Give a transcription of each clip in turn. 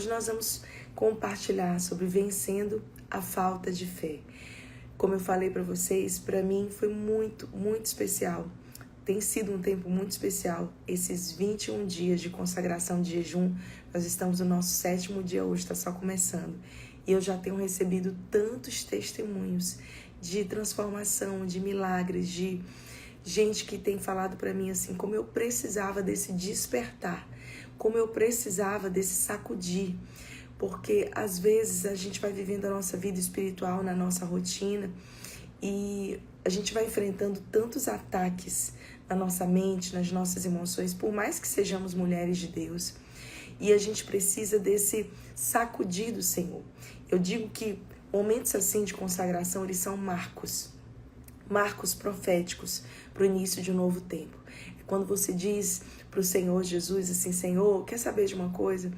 Hoje nós vamos compartilhar sobre vencendo a falta de fé. Como eu falei para vocês, para mim foi muito especial. Tem sido um tempo muito especial. Esses 21 dias de consagração de jejum, nós estamos no nosso 7º dia hoje, está só começando. E eu já tenho recebido tantos testemunhos de transformação, de milagres, de gente que tem falado para mim assim, como eu precisava desse despertar, como eu precisava desse sacudir, porque às vezes a gente vai vivendo a nossa vida espiritual na nossa rotina e a gente vai enfrentando tantos ataques na nossa mente, nas nossas emoções, por mais que sejamos mulheres de Deus, e a gente precisa desse sacudir do Senhor. Eu digo que momentos assim de consagração, eles são marcos proféticos para o início de um novo tempo. É quando você diz para o Senhor Jesus assim, Senhor, quer saber de uma coisa?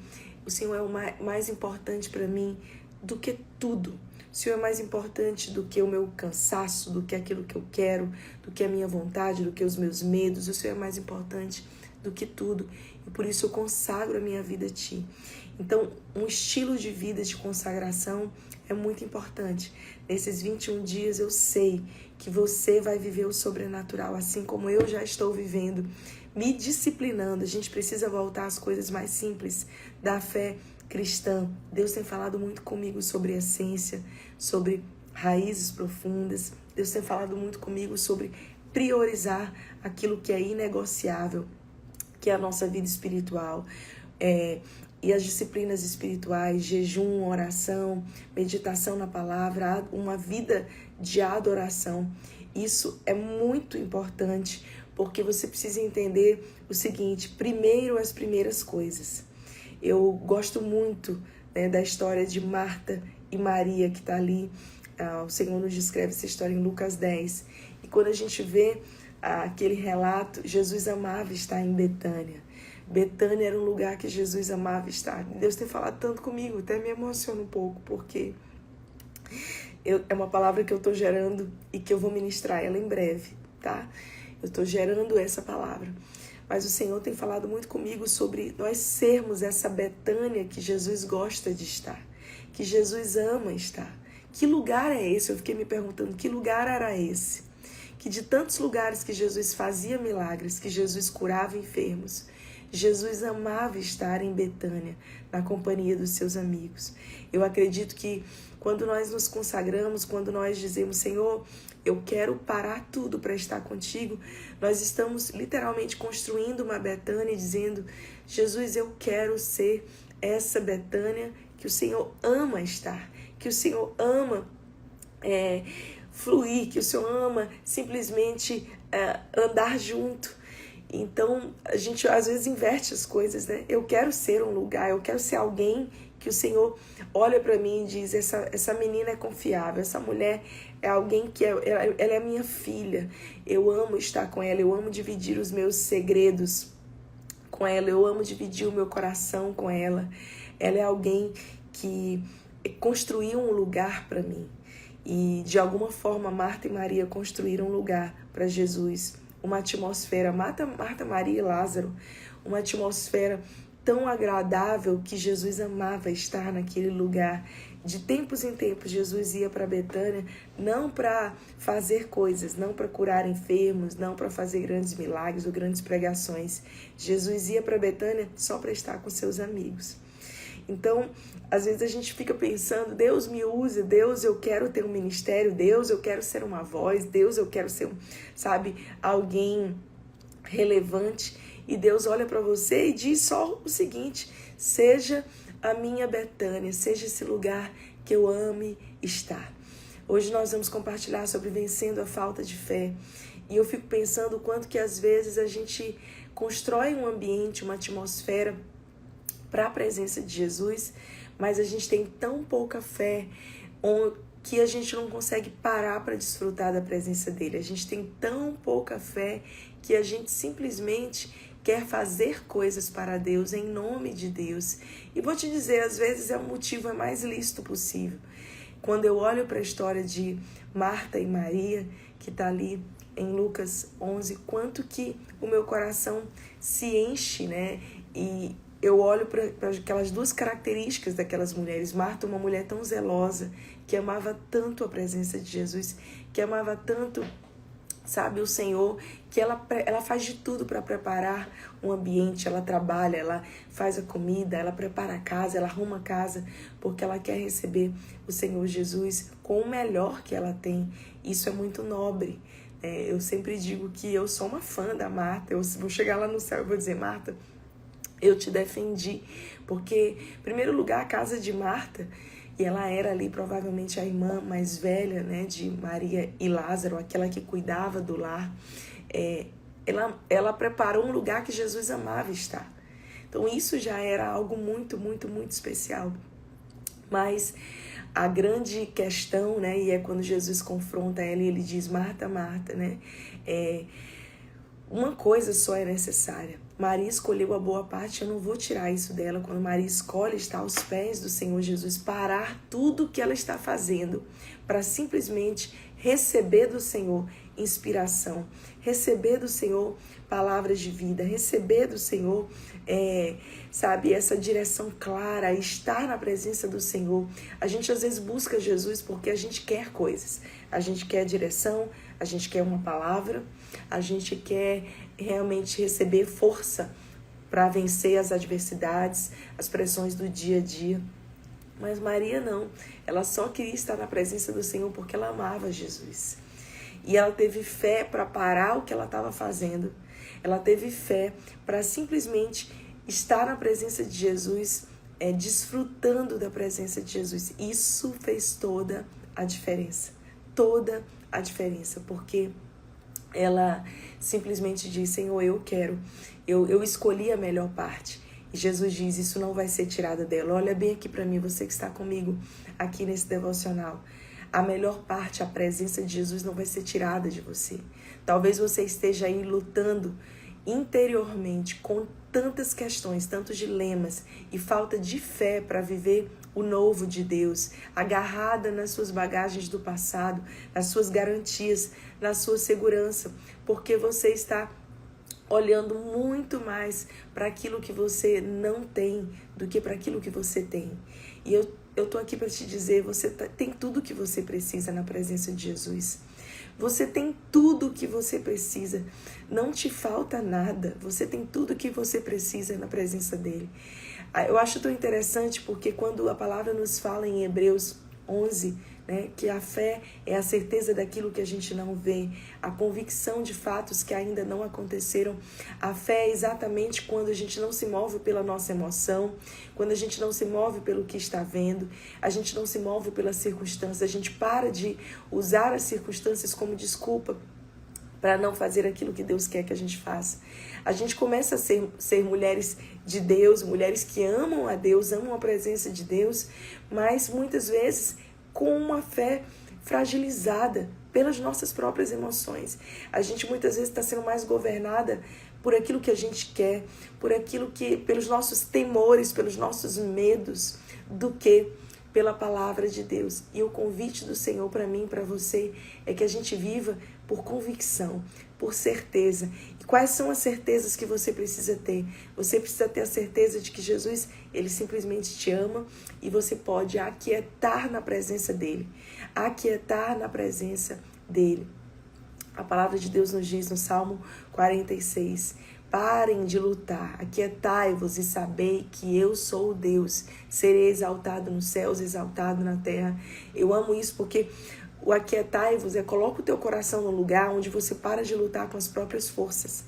O Senhor é o mais importante para mim do que tudo. O Senhor é mais importante do que o meu cansaço, do que aquilo que eu quero, do que a minha vontade, do que os meus medos. O Senhor é mais importante do que tudo. E por isso eu consagro a minha vida a Ti. Então, um estilo de vida de consagração é muito importante. Nesses 21 dias eu sei que você vai viver o sobrenatural, assim como eu já estou vivendo, me disciplinando. A gente precisa voltar às coisas mais simples da fé cristã. Deus tem falado muito comigo sobre essência, sobre raízes profundas. Deus tem falado muito comigo sobre priorizar aquilo que é inegociável, que é a nossa vida espiritual. E as disciplinas espirituais, jejum, oração, meditação na palavra, uma vida de adoração. Isso é muito importante, porque você precisa entender o seguinte: primeiro as primeiras coisas. Eu gosto muito, da história de Marta e Maria, que está ali. O Senhor nos descreve essa história em Lucas 10. E quando a gente vê aquele relato, Jesus amava estar em Betânia. Betânia era um lugar que Jesus amava estar. Deus tem falado tanto comigo, até me emociona um pouco, porque é uma palavra que eu estou gerando e que eu vou ministrar ela em breve, tá? Eu estou gerando essa palavra. Mas o Senhor tem falado muito comigo sobre nós sermos essa Betânia que Jesus gosta de estar, que Jesus ama estar. Que lugar é esse? Eu fiquei me perguntando, que lugar era esse? Que de tantos lugares que Jesus fazia milagres, que Jesus curava enfermos, Jesus amava estar em Betânia, na companhia dos seus amigos. Eu acredito que quando nós nos consagramos, quando nós dizemos, Senhor, eu quero parar tudo para estar contigo, nós estamos literalmente construindo uma Betânia, dizendo, Jesus, eu quero ser essa Betânia que o Senhor ama estar, que o Senhor ama fluir, que o Senhor ama simplesmente andar junto. Então, a gente às vezes inverte as coisas, né? Eu quero ser um lugar, eu quero ser alguém que o Senhor olha para mim e diz, essa menina é confiável, essa mulher é alguém que ela é minha filha, eu amo estar com ela, eu amo dividir os meus segredos com ela, eu amo dividir o meu coração com ela. Ela é alguém que construiu um lugar para mim. E de alguma forma Marta e Maria construíram um lugar para Jesus. Uma atmosfera, Marta, Maria e Lázaro, uma atmosfera tão agradável que Jesus amava estar naquele lugar. De tempos em tempos, Jesus ia para Betânia, não para fazer coisas, não para curar enfermos, não para fazer grandes milagres ou grandes pregações. Jesus ia para Betânia só para estar com seus amigos. Então, às vezes a gente fica pensando, Deus me usa, Deus, eu quero ter um ministério, Deus, eu quero ser uma voz, Deus, eu quero ser, alguém relevante. E Deus olha para você e diz só o seguinte, seja a minha Betânia, seja esse lugar que eu ame estar. Hoje nós vamos compartilhar sobre vencendo a falta de fé. E eu fico pensando o quanto que às vezes a gente constrói um ambiente, uma atmosfera para a presença de Jesus, mas a gente tem tão pouca fé que a gente não consegue parar para desfrutar da presença dele. A gente tem tão pouca fé que a gente simplesmente quer fazer coisas para Deus, em nome de Deus. E vou te dizer, às vezes o motivo é mais lícito possível. Quando eu olho para a história de Marta e Maria, que está ali em Lucas 11, quanto que o meu coração se enche, né? eu olho para aquelas duas características daquelas mulheres. Marta, uma mulher tão zelosa, que amava tanto a presença de Jesus, que amava tanto, sabe, o Senhor, que ela faz de tudo para preparar um ambiente, ela trabalha, ela faz a comida, ela prepara a casa, ela arruma a casa, porque ela quer receber o Senhor Jesus com o melhor que ela tem. Isso é muito nobre. Eu sempre digo que eu sou uma fã da Marta. Eu vou chegar lá no céu e vou dizer: Marta, eu te defendi. Porque, em primeiro lugar, a casa de Marta, e ela era ali provavelmente a irmã mais velha, né, de Maria e Lázaro, aquela que cuidava do lar. Ela preparou um lugar que Jesus amava estar. Então isso já era algo muito, muito, muito especial. Mas a grande questão, né, e é quando Jesus confronta ela e ele diz: Marta, Marta, né, uma coisa só é necessária. Maria escolheu a boa parte, eu não vou tirar isso dela. Quando Maria escolhe estar aos pés do Senhor Jesus, parar tudo o que ela está fazendo para simplesmente receber do Senhor inspiração, receber do Senhor palavras de vida, receber do Senhor, sabe, essa direção clara, estar na presença do Senhor. A gente às vezes busca Jesus porque a gente quer coisas, a gente quer direção, a gente quer uma palavra, a gente quer realmente receber força para vencer as adversidades, as pressões do dia a dia. Mas Maria não, ela só queria estar na presença do Senhor porque ela amava Jesus. E ela teve fé para parar o que ela estava fazendo. Ela teve fé para simplesmente estar na presença de Jesus, desfrutando da presença de Jesus. Isso fez toda a diferença. Toda a diferença, porque ela simplesmente diz: Senhor, eu quero, eu escolhi a melhor parte. E Jesus diz: isso não vai ser tirado dela. Olha bem aqui para mim, você que está comigo aqui nesse devocional. A melhor parte, a presença de Jesus, não vai ser tirada de você. Talvez você esteja aí lutando interiormente com tantas questões, tantos dilemas e falta de fé para viver o novo de Deus, agarrada nas suas bagagens do passado, nas suas garantias, na sua segurança, porque você está olhando muito mais para aquilo que você não tem do que para aquilo que você tem. E eu tô aqui para te dizer, você tem tudo que você precisa na presença de Jesus. Você tem tudo que você precisa. Não te falta nada. Você tem tudo que você precisa na presença dele. Eu acho tão interessante porque quando a palavra nos fala em Hebreus 11, né, que a fé é a certeza daquilo que a gente não vê, a convicção de fatos que ainda não aconteceram. A fé é exatamente quando a gente não se move pela nossa emoção, quando a gente não se move pelo que está vendo, a gente não se move pelas circunstâncias, a gente para de usar as circunstâncias como desculpa para não fazer aquilo que Deus quer que a gente faça. A gente começa a ser mulheres de Deus, mulheres que amam a Deus, amam a presença de Deus, mas muitas vezes com uma fé fragilizada pelas nossas próprias emoções. A gente muitas vezes está sendo mais governada por aquilo que a gente quer, pelos nossos temores, pelos nossos medos, do que pela palavra de Deus. E o convite do Senhor para mim e para você é que a gente viva por convicção, por certeza. E quais são as certezas que você precisa ter? Você precisa ter a certeza de que Jesus, ele simplesmente te ama e você pode aquietar na presença dele. Aquietar na presença dele. A palavra de Deus nos diz no Salmo 46: parem de lutar, aquietai-vos e sabei que eu sou Deus. Serei exaltado nos céus, exaltado na terra. Eu amo isso porque o aquietai-vos coloca o teu coração no lugar onde você para de lutar com as próprias forças.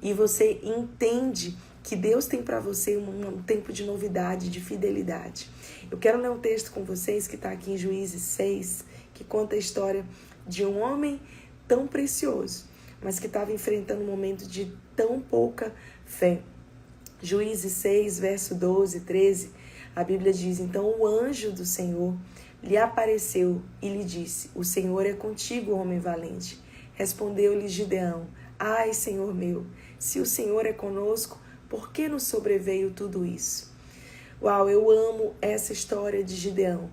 E você entende que Deus tem para você um tempo de novidade, de fidelidade. Eu quero ler um texto com vocês que está aqui em Juízes 6, que conta a história de um homem tão precioso, mas que estava enfrentando um momento de tão pouca fé. Juízes 6, verso 12, 13, a Bíblia diz: então o anjo do Senhor lhe apareceu e lhe disse: o Senhor é contigo, homem valente. Respondeu-lhe Gideão: ai, Senhor meu, se o Senhor é conosco, por que nos sobreveio tudo isso? Uau, eu amo essa história de Gideão,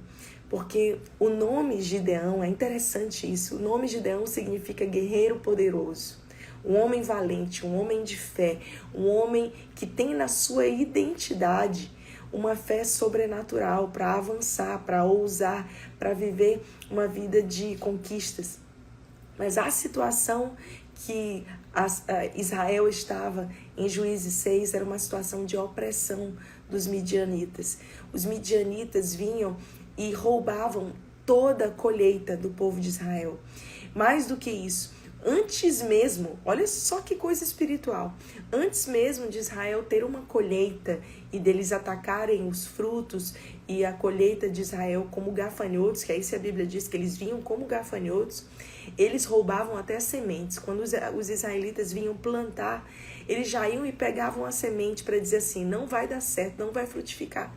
porque o nome Gideão, é interessante isso, o nome Gideão significa guerreiro poderoso. um homem valente, um homem de fé, um homem que tem na sua identidade uma fé sobrenatural para avançar, para ousar, para viver uma vida de conquistas. Mas a situação que Israel estava em Juízes 6 era uma situação de opressão dos midianitas. Os midianitas vinham e roubavam toda a colheita do povo de Israel. Mais do que isso, antes mesmo, olha só que coisa espiritual, antes mesmo de Israel ter uma colheita e deles atacarem os frutos e a colheita de Israel como gafanhotos, que aí se a Bíblia diz que eles vinham como gafanhotos, eles roubavam até as sementes. Quando os israelitas vinham plantar, eles já iam e pegavam a semente para dizer assim, não vai dar certo, não vai frutificar.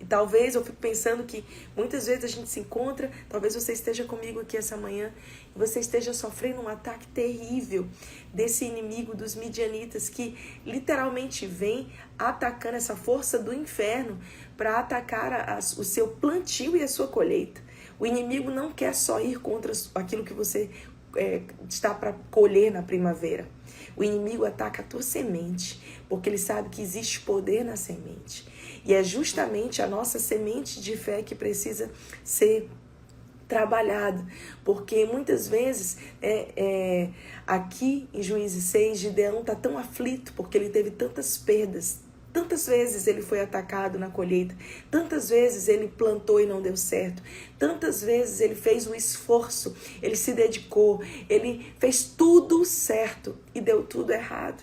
E talvez eu fico pensando que muitas vezes a gente se encontra, talvez você esteja comigo aqui essa manhã, e você esteja sofrendo um ataque terrível desse inimigo dos midianitas que literalmente vem atacando essa força do inferno para atacar o seu plantio e a sua colheita. O inimigo não quer só ir contra aquilo que você está para colher na primavera. O inimigo ataca a tua semente, porque ele sabe que existe poder na semente. E é justamente a nossa semente de fé que precisa ser trabalhada, porque muitas vezes aqui em Juízes 6, Gideão está tão aflito porque ele teve tantas perdas. Tantas vezes ele foi atacado na colheita, tantas vezes ele plantou e não deu certo, tantas vezes ele fez um esforço, ele se dedicou, ele fez tudo certo e deu tudo errado.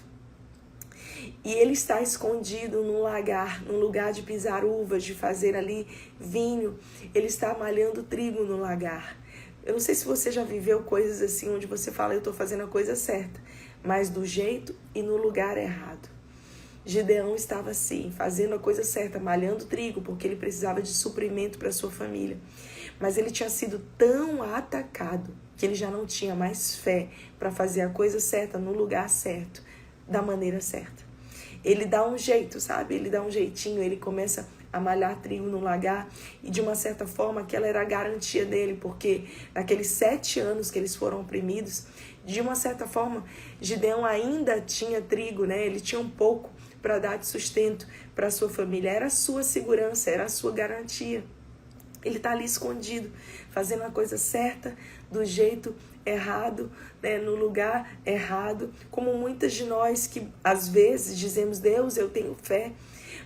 E ele está escondido num lagar, num lugar de pisar uvas, de fazer ali vinho. Ele está malhando trigo no lagar. Eu não sei se você já viveu coisas assim, onde você fala, eu estou fazendo a coisa certa, mas do jeito e no lugar errado. Gideão estava assim, fazendo a coisa certa, malhando trigo, porque ele precisava de suprimento para sua família. Mas ele tinha sido tão atacado que ele já não tinha mais fé para fazer a coisa certa, no lugar certo, da maneira certa. Ele dá um jeito, sabe? Ele dá um jeitinho, ele começa a malhar trigo no lagar e de uma certa forma aquela era a garantia dele, porque naqueles 7 anos que eles foram oprimidos, de uma certa forma Gideão ainda tinha trigo, né? Ele tinha um pouco para dar de sustento para a sua família, era a sua segurança, era a sua garantia. Ele está ali escondido, fazendo a coisa certa, do jeito errado, né, no lugar errado, como muitas de nós que às vezes dizemos, Deus, eu tenho fé,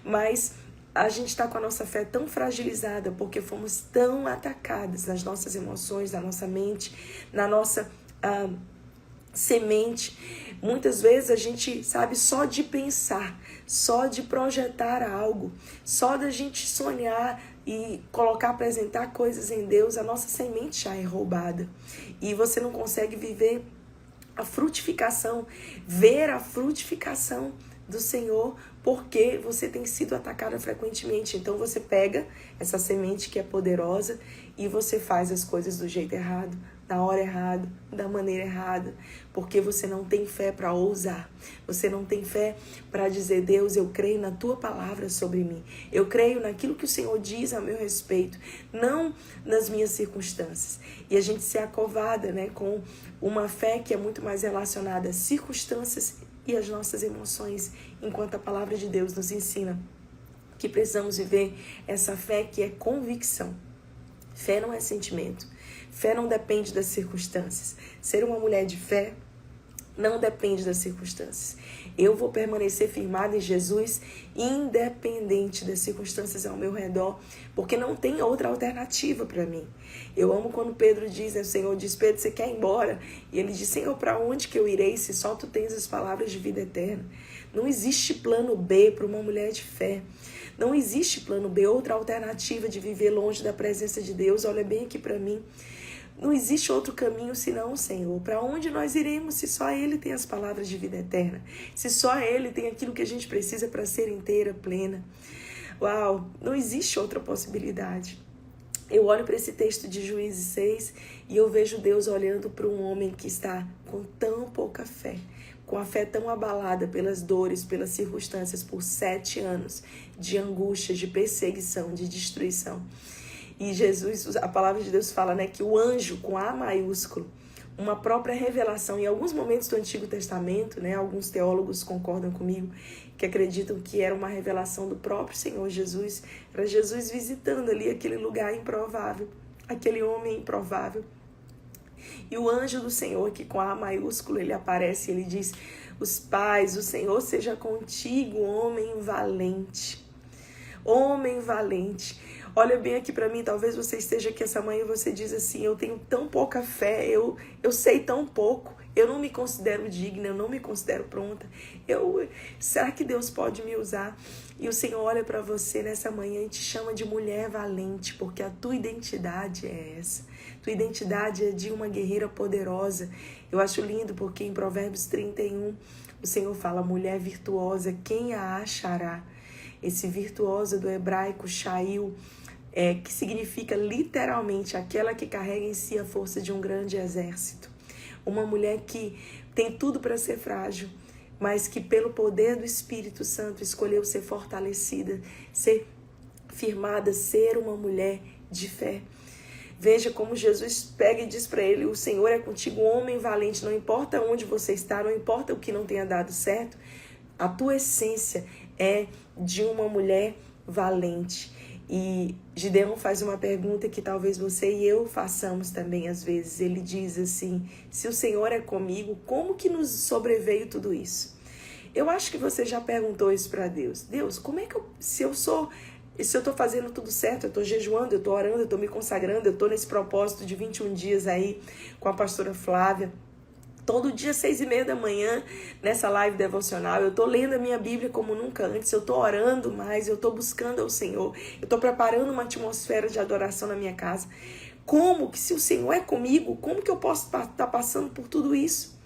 mas a gente está com a nossa fé tão fragilizada porque fomos tão atacadas nas nossas emoções, na nossa mente, na nossa semente. Muitas vezes a gente, sabe, só de pensar, só de projetar algo, só da gente sonhar e apresentar coisas em Deus, a nossa semente já é roubada. E você não consegue viver a frutificação, ver a frutificação do Senhor, porque você tem sido atacada frequentemente. Então você pega essa semente que é poderosa e você faz as coisas do jeito errado, na hora errada, da maneira errada, porque você não tem fé para ousar, você não tem fé para dizer, Deus, eu creio na tua palavra sobre mim, eu creio naquilo que o Senhor diz a meu respeito, não nas minhas circunstâncias. E a gente se acovarda, né, com uma fé que é muito mais relacionada às circunstâncias e às nossas emoções, enquanto a palavra de Deus nos ensina que precisamos viver essa fé que é convicção. Fé não é sentimento. Fé não depende das circunstâncias. Ser uma mulher de fé não depende das circunstâncias. Eu vou permanecer firmada em Jesus, independente das circunstâncias ao meu redor, porque não tem outra alternativa para mim. Eu amo quando Pedro diz, né, o Senhor diz, Pedro, você quer ir embora? E ele diz, Senhor, para onde que eu irei se só tu tens as palavras de vida eterna? Não existe plano B para uma mulher de fé. Não existe plano B, outra alternativa de viver longe da presença de Deus. Olha bem aqui para mim. Não existe outro caminho senão o Senhor. Para onde nós iremos se só Ele tem as palavras de vida eterna? Se só Ele tem aquilo que a gente precisa para ser inteira, plena? Uau, não existe outra possibilidade. Eu olho para esse texto de Juízes 6 e eu vejo Deus olhando para um homem que está com tão pouca fé, com a fé tão abalada pelas dores, pelas circunstâncias, por 7 anos de angústia, de perseguição, de destruição. E Jesus, a palavra de Deus fala, né, que o anjo com A maiúsculo, uma própria revelação. Em alguns momentos do Antigo Testamento, né, alguns teólogos concordam comigo, que acreditam que era uma revelação do próprio Senhor Jesus. Era Jesus visitando ali aquele lugar improvável, aquele homem improvável. E o anjo do Senhor, que com A maiúsculo ele aparece, ele diz: os pais, o Senhor seja contigo, homem valente. Homem valente. Olha bem aqui para mim, talvez você esteja aqui essa manhã e você diz assim: eu tenho tão pouca fé, eu sei tão pouco, eu não me considero digna, eu não me considero pronta. Será que Deus pode me usar? E o Senhor olha para você nessa manhã e te chama de mulher valente, porque a tua identidade é essa. Tua identidade é de uma guerreira poderosa. Eu acho lindo porque em Provérbios 31 o Senhor fala: mulher virtuosa, quem a achará? Esse virtuosa do hebraico shail, que significa literalmente aquela que carrega em si a força de um grande exército. Uma mulher que tem tudo para ser frágil, mas que pelo poder do Espírito Santo escolheu ser fortalecida, ser firmada, ser uma mulher de fé. Veja como Jesus pega e diz para ele: o Senhor é contigo, homem valente. Não importa onde você está, não importa o que não tenha dado certo, a tua essência é de uma mulher valente. E Gideão faz uma pergunta que talvez você e eu façamos também às vezes. Ele diz assim: se o Senhor é comigo, como que nos sobreveio tudo isso? Eu acho que você já perguntou isso para Deus. Deus, como é que se eu estou fazendo tudo certo, eu estou jejuando, eu estou orando, eu estou me consagrando, eu estou nesse propósito de 21 dias aí com a pastora Flávia, todo dia 6:30 da manhã nessa live devocional, eu estou lendo a minha Bíblia como nunca antes, eu estou orando mais, eu estou buscando ao Senhor, eu estou preparando uma atmosfera de adoração na minha casa. Como que, se o Senhor é comigo, como que eu posso estar passando por tudo isso?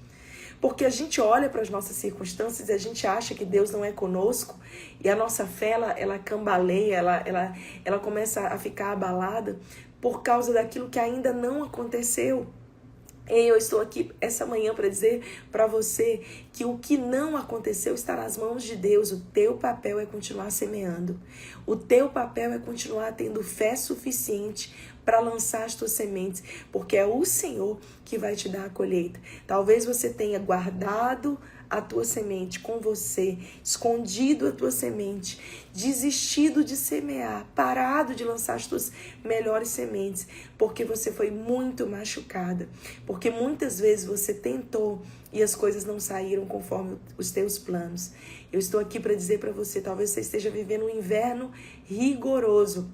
Porque a gente olha para as nossas circunstâncias e a gente acha que Deus não é conosco, e a nossa fé, ela cambaleia, ela começa a ficar abalada por causa daquilo que ainda não aconteceu. E eu estou aqui essa manhã para dizer para você que o que não aconteceu está nas mãos de Deus. O teu papel é continuar semeando. O teu papel é continuar tendo fé suficiente para lançar as tuas sementes, porque é o Senhor que vai te dar a colheita. Talvez você tenha guardado a tua semente com você, escondido a tua semente, desistido de semear, parado de lançar as tuas melhores sementes, porque você foi muito machucada, porque muitas vezes você tentou e as coisas não saíram conforme os teus planos. Eu estou aqui para dizer para você, talvez você esteja vivendo um inverno rigoroso,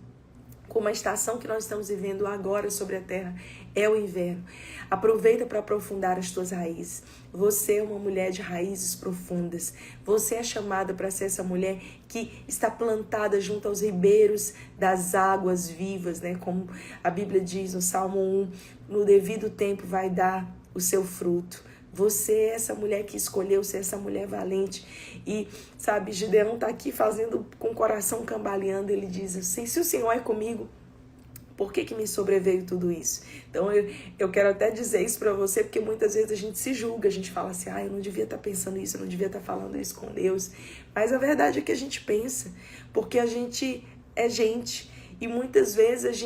como a estação que nós estamos vivendo agora sobre a terra é o inverno. Aproveita para aprofundar as tuas raízes. Você é uma mulher de raízes profundas. Você é chamada para ser essa mulher que está plantada junto aos ribeiros das águas vivas, né? Como a Bíblia diz no Salmo 1, no devido tempo vai dar o seu fruto. Você é essa mulher que escolheu ser essa mulher valente. E, sabe, Gideão está aqui fazendo com o coração cambaleando. Ele diz assim: se o Senhor é comigo, por que me sobreveio tudo isso? Então, eu quero até dizer isso para você, porque muitas vezes a gente se julga, a gente fala assim: eu não devia estar pensando isso, eu não devia estar falando isso com Deus. Mas a verdade é que a gente pensa, porque a gente é gente. E muitas vezes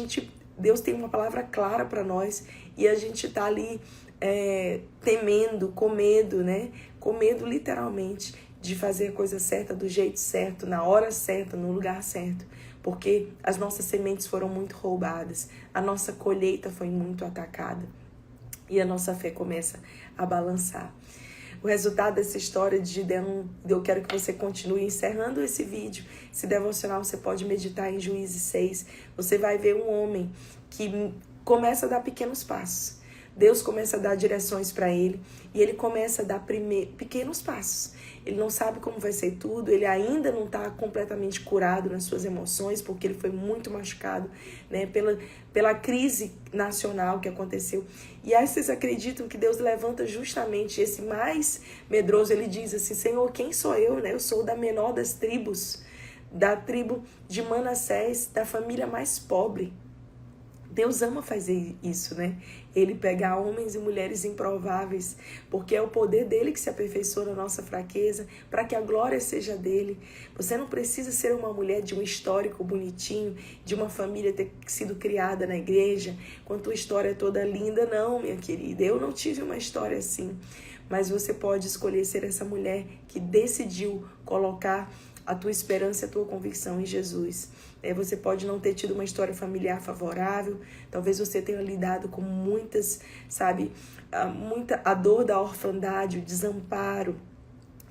Deus tem uma palavra clara para nós e a gente está ali temendo, com medo, né? Com medo literalmente de fazer a coisa certa, do jeito certo, na hora certa, no lugar certo. Porque as nossas sementes foram muito roubadas, a nossa colheita foi muito atacada e a nossa fé começa a balançar. O resultado dessa história de Gideão, eu quero que você continue encerrando esse vídeo. Esse devocional você pode meditar em Juízes 6. Você vai ver um homem que começa a dar pequenos passos. Deus começa a dar direções para ele e ele começa a dar pequenos passos. Ele não sabe como vai ser tudo, ele ainda não está completamente curado nas suas emoções, porque ele foi muito machucado, né, pela crise nacional que aconteceu. E aí vocês acreditam que Deus levanta justamente esse mais medroso? Ele diz assim: Senhor, quem sou eu? Né? Eu sou da menor das tribos, da tribo de Manassés, da família mais pobre. Deus ama fazer isso, né? Ele pega homens e mulheres improváveis, porque é o poder dele que se aperfeiçoa na nossa fraqueza, para que a glória seja dele. Você não precisa ser uma mulher de um histórico bonitinho, de uma família ter sido criada na igreja, com a tua história toda linda. Não, minha querida, eu não tive uma história assim. Mas você pode escolher ser essa mulher que decidiu colocar a tua esperança e a tua convicção em Jesus. Você pode não ter tido uma história familiar favorável, talvez você tenha lidado com muitas, a dor da orfandade, o desamparo,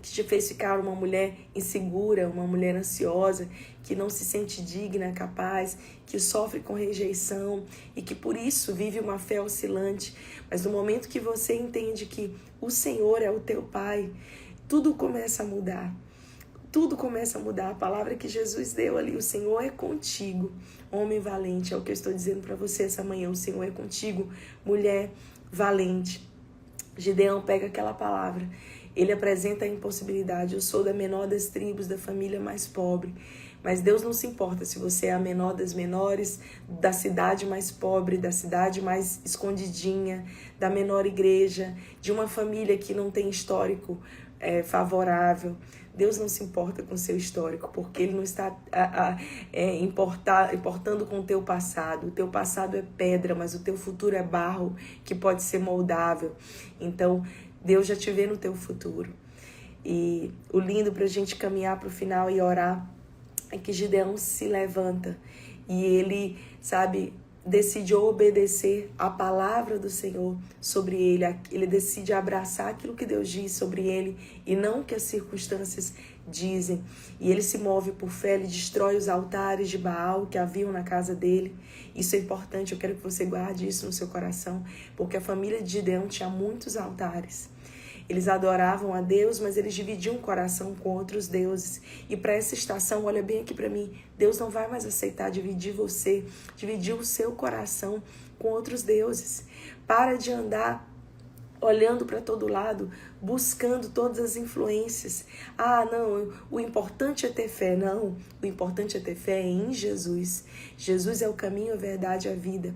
que te fez ficar uma mulher insegura, uma mulher ansiosa, que não se sente digna, capaz, que sofre com rejeição e que por isso vive uma fé oscilante. Mas no momento que você entende que o Senhor é o teu Pai, tudo começa a mudar. Tudo começa a mudar. A palavra que Jesus deu ali, o Senhor é contigo, homem valente, é o que eu estou dizendo para você essa manhã, o Senhor é contigo, mulher valente. Gideão pega aquela palavra, ele apresenta a impossibilidade, eu sou da menor das tribos, da família mais pobre, mas Deus não se importa se você é a menor das menores, da cidade mais pobre, da cidade mais escondidinha, da menor igreja, de uma família que não tem histórico favorável. Deus não se importa com o seu histórico, porque Ele não está importando com o teu passado. O teu passado é pedra, mas o teu futuro é barro que pode ser moldável. Então, Deus já te vê no teu futuro. E o lindo para a gente caminhar para o final e orar é que Gideão se levanta e ele, decide obedecer a palavra do Senhor sobre ele. Ele decide abraçar aquilo que Deus diz sobre ele e não o que as circunstâncias dizem. E ele se move por fé, ele destrói os altares de Baal que haviam na casa dele. Isso é importante, eu quero que você guarde isso no seu coração, porque a família de Gideão tinha muitos altares. Eles adoravam a Deus, mas eles dividiam o coração com outros deuses. E para essa estação, olha bem aqui para mim, Deus não vai mais aceitar dividir você, dividir o seu coração com outros deuses. Para de andar olhando para todo lado, buscando todas as influências. Não, o importante é ter fé. Não, o importante é ter fé em Jesus. Jesus é o caminho, a verdade e a vida.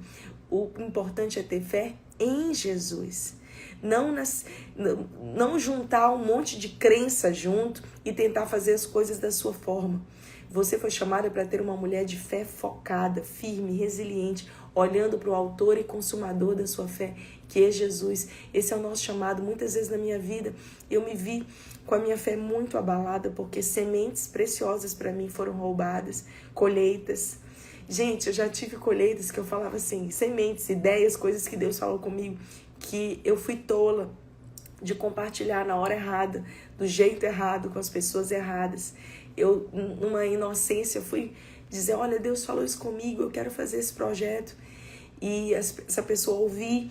O importante é ter fé em Jesus. Não juntar um monte de crença junto e tentar fazer as coisas da sua forma. Você foi chamada para ter uma mulher de fé focada, firme, resiliente, olhando para o autor e consumador da sua fé, que é Jesus. Esse é o nosso chamado. Muitas vezes na minha vida eu me vi com a minha fé muito abalada, porque sementes preciosas para mim foram roubadas, colheitas. Gente, eu já tive colheitas que eu falava assim, sementes, ideias, coisas que Deus falou comigo, que eu fui tola de compartilhar na hora errada, do jeito errado, com as pessoas erradas. Eu, numa inocência, fui dizer, olha, Deus falou isso comigo, eu quero fazer esse projeto. E essa pessoa ouvir,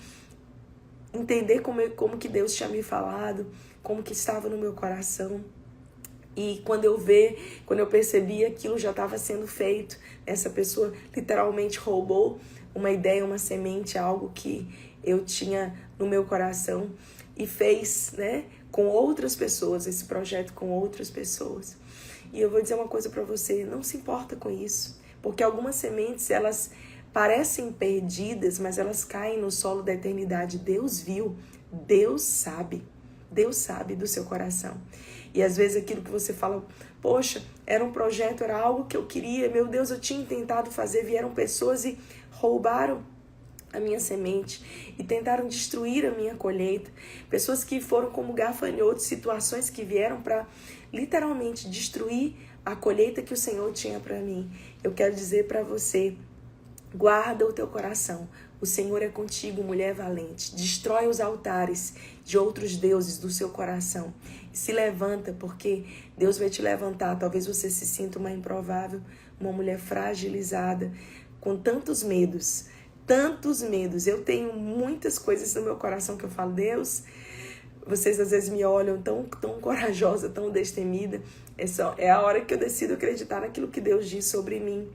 entender como que Deus tinha me falado, como que estava no meu coração. E quando eu percebi, aquilo já estava sendo feito. Essa pessoa literalmente roubou uma ideia, uma semente, algo que eu tinha no meu coração e fez, com outras pessoas, esse projeto com outras pessoas. E eu vou dizer uma coisa para você, não se importa com isso, porque algumas sementes, elas parecem perdidas, mas elas caem no solo da eternidade. Deus viu, Deus sabe do seu coração. E às vezes aquilo que você fala, poxa, era um projeto, era algo que eu queria, meu Deus, eu tinha tentado fazer, vieram pessoas e roubaram a minha semente e tentaram destruir a minha colheita. Pessoas que foram como gafanhotos, situações que vieram para literalmente destruir a colheita que o Senhor tinha para mim. Eu quero dizer para você, guarda o teu coração. O Senhor é contigo, mulher valente. Destrói os altares de outros deuses do seu coração. E se levanta, porque Deus vai te levantar. Talvez você se sinta uma improvável, uma mulher fragilizada, com tantos medos. Eu tenho muitas coisas no meu coração que eu falo, Deus, vocês às vezes me olham tão corajosa, tão destemida. É a hora que eu decido acreditar naquilo que Deus diz sobre mim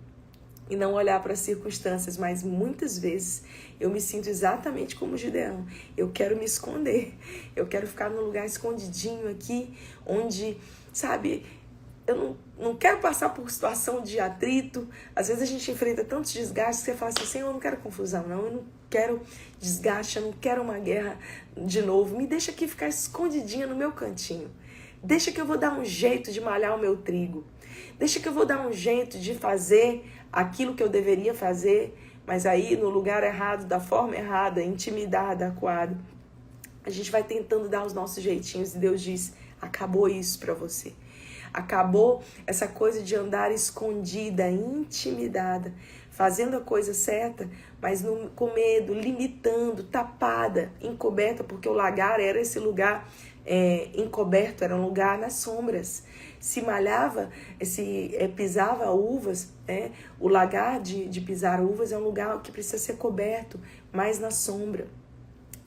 e não olhar para as circunstâncias, mas muitas vezes eu me sinto exatamente como Gideão. Eu quero me esconder, eu quero ficar num lugar escondidinho aqui, onde, eu não quero passar por situação de atrito. Às vezes a gente enfrenta tantos desgastes que você fala assim, Senhor, eu não quero confusão, não. Eu não quero desgaste, eu não quero uma guerra de novo. Me deixa aqui ficar escondidinha no meu cantinho. Deixa que eu vou dar um jeito de malhar o meu trigo. Deixa que eu vou dar um jeito de fazer aquilo que eu deveria fazer, mas aí no lugar errado, da forma errada, intimidada, acuada. A gente vai tentando dar os nossos jeitinhos e Deus diz, acabou isso pra você. Acabou essa coisa de andar escondida, intimidada, fazendo a coisa certa, mas com medo, limitando, tapada, encoberta, porque o lagar era esse lugar encoberto, era um lugar nas sombras. Se malhava, pisava uvas, o lagar de pisar uvas é um lugar que precisa ser coberto, mais na sombra.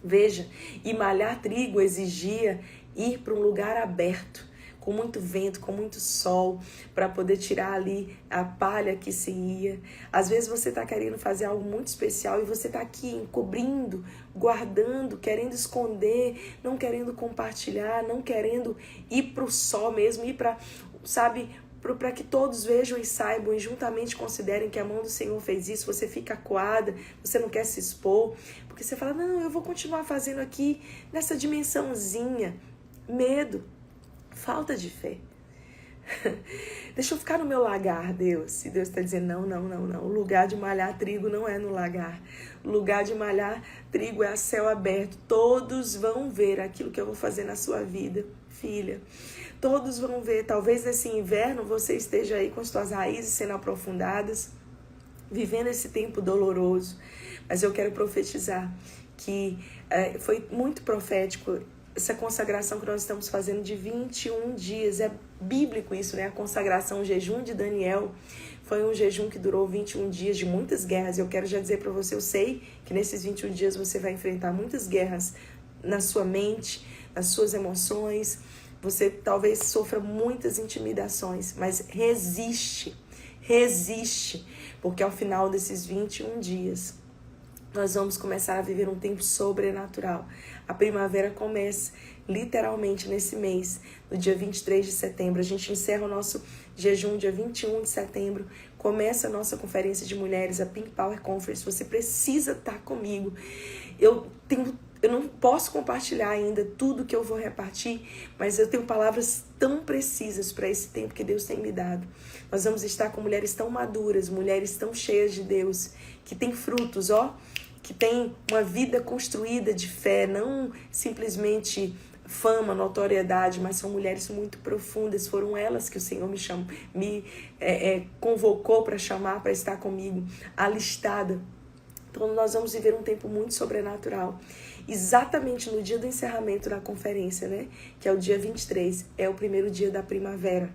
Veja, e malhar trigo exigia ir para um lugar aberto, com muito vento, com muito sol, para poder tirar ali a palha que se ia. Às vezes você está querendo fazer algo muito especial e você está aqui encobrindo, guardando, querendo esconder, não querendo compartilhar, não querendo ir para o sol mesmo, ir para, sabe, para que todos vejam e saibam e juntamente considerem que a mão do Senhor fez isso. Você fica acuada, você não quer se expor, porque você fala, não, eu vou continuar fazendo aqui nessa dimensãozinha. Medo. Falta de fé. Deixa eu ficar no meu lagar, Deus. E Deus está dizendo, não. O lugar de malhar trigo não é no lagar. O lugar de malhar trigo é a céu aberto. Todos vão ver aquilo que eu vou fazer na sua vida, filha. Todos vão ver. Talvez nesse inverno você esteja aí com as suas raízes sendo aprofundadas, vivendo esse tempo doloroso. Mas eu quero profetizar que foi muito profético essa consagração que nós estamos fazendo de 21 dias. É bíblico isso, né? A consagração, o jejum de Daniel foi um jejum que durou 21 dias de muitas guerras. Eu quero já dizer para você, eu sei que nesses 21 dias você vai enfrentar muitas guerras na sua mente, nas suas emoções. Você talvez sofra muitas intimidações, mas resiste, porque ao final desses 21 dias nós vamos começar a viver um tempo sobrenatural. A primavera começa literalmente nesse mês, no dia 23 de setembro. A gente encerra o nosso jejum dia 21 de setembro. Começa a nossa conferência de mulheres, a Pink Power Conference. Você precisa estar comigo. Eu não posso compartilhar ainda tudo que eu vou repartir, mas eu tenho palavras tão precisas para esse tempo que Deus tem me dado. Nós vamos estar com mulheres tão maduras, mulheres tão cheias de Deus, que têm frutos, que tem uma vida construída de fé, não simplesmente fama, notoriedade, mas são mulheres muito profundas. Foram elas que o Senhor me convocou para chamar, para estar comigo, alistada. Então nós vamos viver um tempo muito sobrenatural. Exatamente no dia do encerramento da conferência, né? Que é o dia 23, é o primeiro dia da primavera.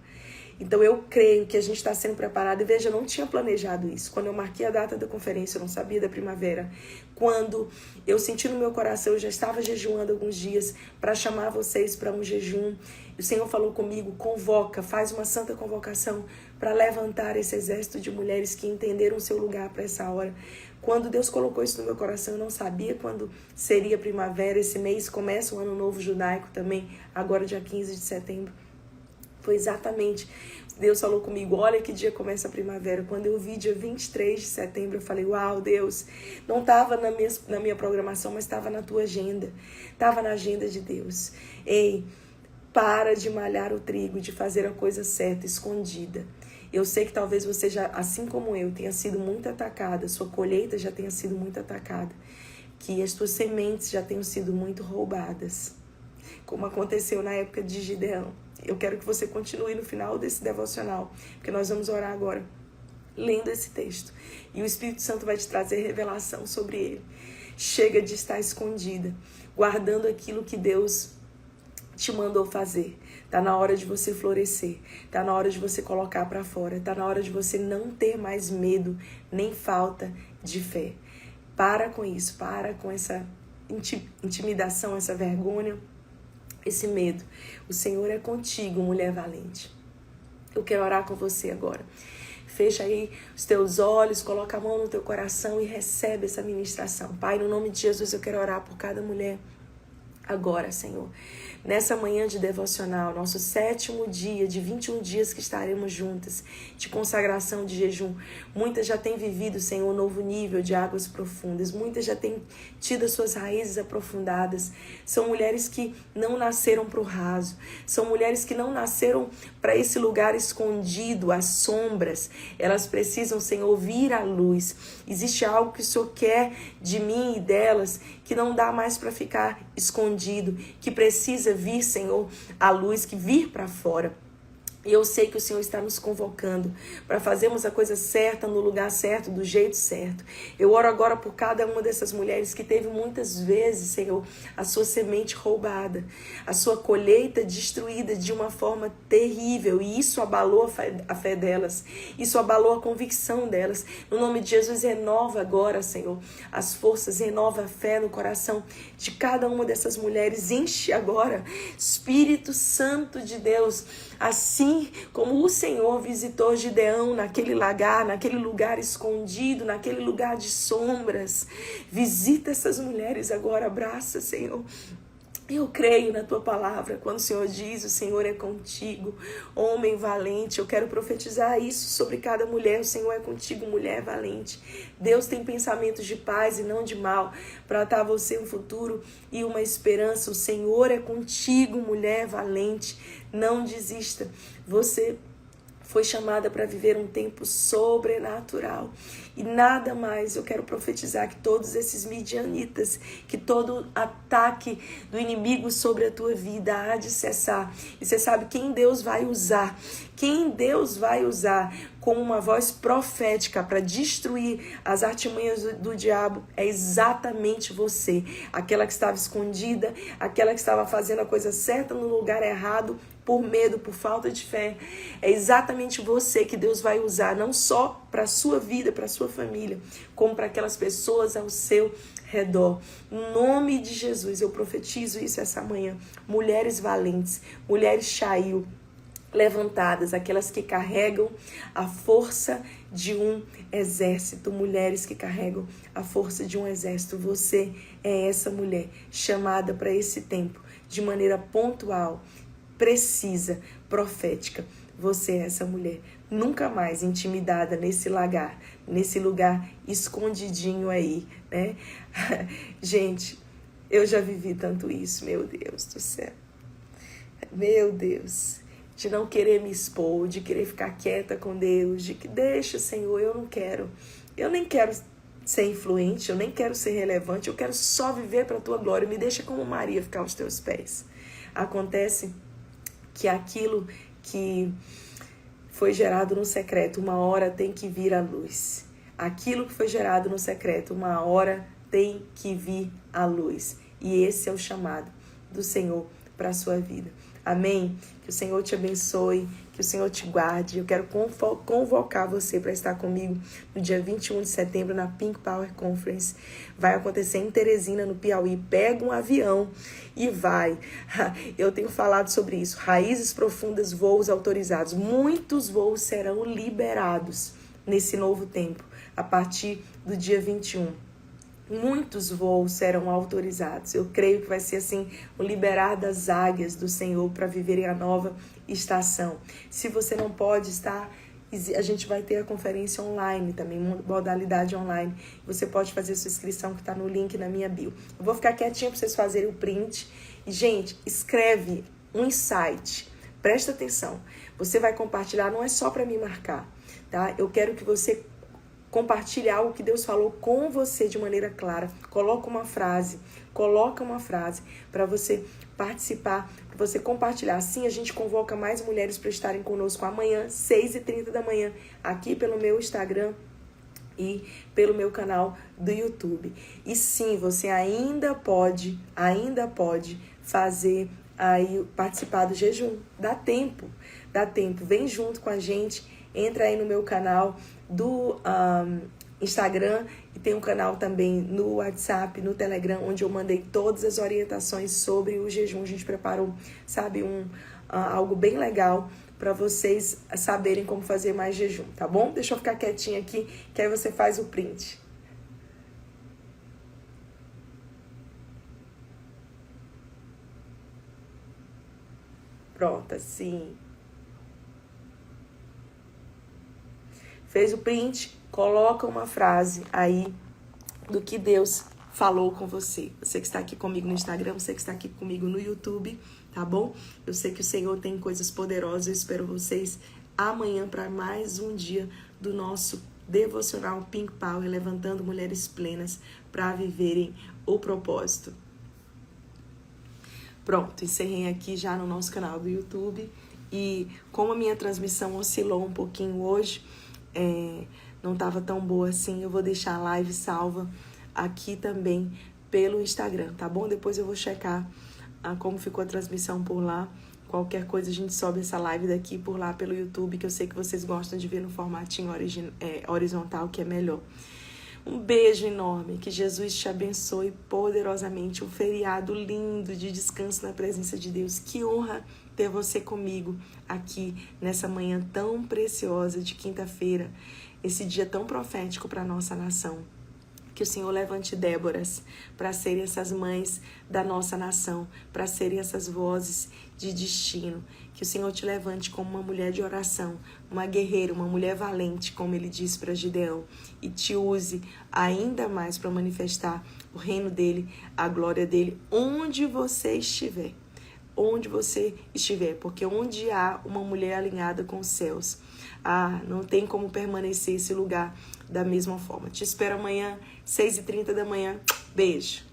Então eu creio que a gente está sendo preparado. E veja, eu não tinha planejado isso. Quando eu marquei a data da conferência, eu não sabia da primavera. Quando eu senti no meu coração, eu já estava jejuando alguns dias para chamar vocês para um jejum. O Senhor falou comigo, convoca, faz uma santa convocação para levantar esse exército de mulheres que entenderam o seu lugar para essa hora. Quando Deus colocou isso no meu coração, eu não sabia quando seria primavera. Esse mês começa o ano novo judaico também, agora dia 15 de setembro. Foi exatamente, Deus falou comigo, olha que dia começa a primavera. Quando eu vi dia 23 de setembro, eu falei, uau, Deus, não estava na minha programação, mas estava na tua agenda, estava na agenda de Deus. Ei, para de malhar o trigo, de fazer a coisa certa, escondida. Eu sei que talvez você já, assim como eu, tenha sido muito atacada, sua colheita já tenha sido muito atacada, que as suas sementes já tenham sido muito roubadas, como aconteceu na época de Gideão. Eu quero que você continue no final desse devocional, porque nós vamos orar agora, lendo esse texto. E o Espírito Santo vai te trazer revelação sobre ele. Chega de estar escondida, guardando aquilo que Deus te mandou fazer. Tá na hora de você florescer. Tá na hora de você colocar para fora. Tá na hora de você não ter mais medo, nem falta de fé. Para com isso, para com essa intimidação, essa vergonha, esse medo. O Senhor é contigo, mulher valente. Eu quero orar com você agora. Fecha aí os teus olhos, coloca a mão no teu coração e recebe essa ministração. Pai, no nome de Jesus, eu quero orar por cada mulher agora, Senhor. nessa manhã de devocional, nosso 7º dia de 21 dias que estaremos juntas, de consagração, de jejum. Muitas já têm vivido, Senhor, um novo nível de águas profundas. Muitas já têm tido as suas raízes aprofundadas. São mulheres que não nasceram para o raso. São mulheres que não nasceram para esse lugar escondido, às sombras. Elas precisam, Senhor, vir à luz. Existe algo que o Senhor quer de mim e delas, que não dá mais para ficar escondido, que precisa vir, Senhor, à luz, que vir para fora. E eu sei que o Senhor está nos convocando para fazermos a coisa certa, no lugar certo, do jeito certo. Eu oro agora por cada uma dessas mulheres que teve muitas vezes, Senhor, a sua semente roubada, a sua colheita destruída de uma forma terrível. E isso abalou a fé delas, isso abalou a convicção delas. No nome de Jesus, renova agora, Senhor, as forças, renova a fé no coração de cada uma dessas mulheres. Enche agora, Espírito Santo de Deus, assim como o Senhor visitou Gideão naquele lugar escondido, naquele lugar de sombras. Visita essas mulheres agora, abraça, Senhor. Eu creio na tua palavra, quando o Senhor diz, o Senhor é contigo, homem valente. Eu quero profetizar isso sobre cada mulher. O Senhor é contigo, mulher valente. Deus tem pensamentos de paz e não de mal, para dar a você um futuro e uma esperança. O Senhor é contigo, mulher valente. Não desista. Você foi chamada para viver um tempo sobrenatural. E nada mais, eu quero profetizar que todos esses midianitas, que todo ataque do inimigo sobre a tua vida há de cessar. E você sabe quem Deus vai usar. Quem Deus vai usar com uma voz profética para destruir as artimanhas do diabo é exatamente você. Aquela que estava escondida, aquela que estava fazendo a coisa certa no lugar errado, por medo, por falta de fé. É exatamente você que Deus vai usar, não só para a sua vida, para a sua família, como para aquelas pessoas ao seu redor. Em nome de Jesus, eu profetizo isso essa manhã. Mulheres valentes, mulheres Shail, levantadas, aquelas que carregam a força de um exército, mulheres que carregam a força de um exército. Você é essa mulher chamada para esse tempo, de maneira pontual, precisa, profética. Você é essa mulher, nunca mais intimidada nesse lugar escondidinho aí, né? Gente, eu já vivi tanto isso, meu Deus do céu. Meu Deus, de não querer me expor, de querer ficar quieta com Deus, de que deixa, Senhor, eu nem quero ser influente, eu nem quero ser relevante, eu quero só viver para a tua glória, me deixa como Maria ficar aos teus pés. Acontece que aquilo que foi gerado no secreto, uma hora tem que vir à luz. Aquilo que foi gerado no secreto, uma hora tem que vir à luz. E esse é o chamado do Senhor para a sua vida. Amém? Que o Senhor te abençoe, que o Senhor te guarde. Eu quero convocar você para estar comigo no dia 21 de setembro na Pink Power Conference. Vai acontecer em Teresina, no Piauí. Pega um avião e vai. Eu tenho falado sobre isso. Raízes profundas, voos autorizados. Muitos voos serão liberados nesse novo tempo, a partir do dia 21. Muitos voos serão autorizados. Eu creio que vai ser assim, o liberar das águias do Senhor para viverem a nova estação. Se você não pode estar, a gente vai ter a conferência online também, modalidade online. Você pode fazer sua inscrição que está no link na minha bio. Eu vou ficar quietinha para vocês fazerem o print. E, gente, escreve um insight. Presta atenção. Você vai compartilhar, não é só para me marcar, tá? Eu quero que você compartilhe algo que Deus falou com você de maneira clara. Coloca uma frase para você participar, para você compartilhar. Assim a gente convoca mais mulheres para estarem conosco amanhã, 6h30 da manhã, aqui pelo meu Instagram e pelo meu canal do YouTube. E sim, você ainda pode fazer aí, participar do jejum. Dá tempo. Vem junto com a gente. Entra aí no meu canal do Instagram e tem um canal também no WhatsApp, no Telegram, onde eu mandei todas as orientações sobre o jejum. A gente preparou, sabe, algo bem legal para vocês saberem como fazer mais jejum, tá bom? Deixa eu ficar quietinha aqui, que aí você faz o print. Pronto, assim. Fez o print? Coloca uma frase aí do que Deus falou com você. Você que está aqui comigo no Instagram, você que está aqui comigo no YouTube, tá bom? Eu sei que o Senhor tem coisas poderosas. Eu espero vocês amanhã para mais um dia do nosso devocional Pink Power, levantando mulheres plenas para viverem o propósito. Pronto, encerrei aqui já no nosso canal do YouTube. E como a minha transmissão oscilou um pouquinho hoje, não estava tão boa assim, eu vou deixar a live salva aqui também pelo Instagram, tá bom? Depois eu vou checar como ficou a transmissão por lá. Qualquer coisa a gente sobe essa live daqui por lá pelo YouTube, que eu sei que vocês gostam de ver no formatinho horizontal, que é melhor. Um beijo enorme, que Jesus te abençoe poderosamente, um feriado lindo de descanso na presença de Deus. Que honra ter você comigo aqui nessa manhã tão preciosa de quinta-feira, esse dia tão profético para a nossa nação. Que o Senhor levante Déboras para serem essas mães da nossa nação, para serem essas vozes de destino. Que o Senhor te levante como uma mulher de oração, uma guerreira, uma mulher valente, como ele disse para Gideão, e te use ainda mais para manifestar o reino dele, a glória dele, onde você estiver. Onde você estiver, porque onde há uma mulher alinhada com os céus, não tem como permanecer esse lugar da mesma forma. Te espero amanhã, 6h30 da manhã. Beijo.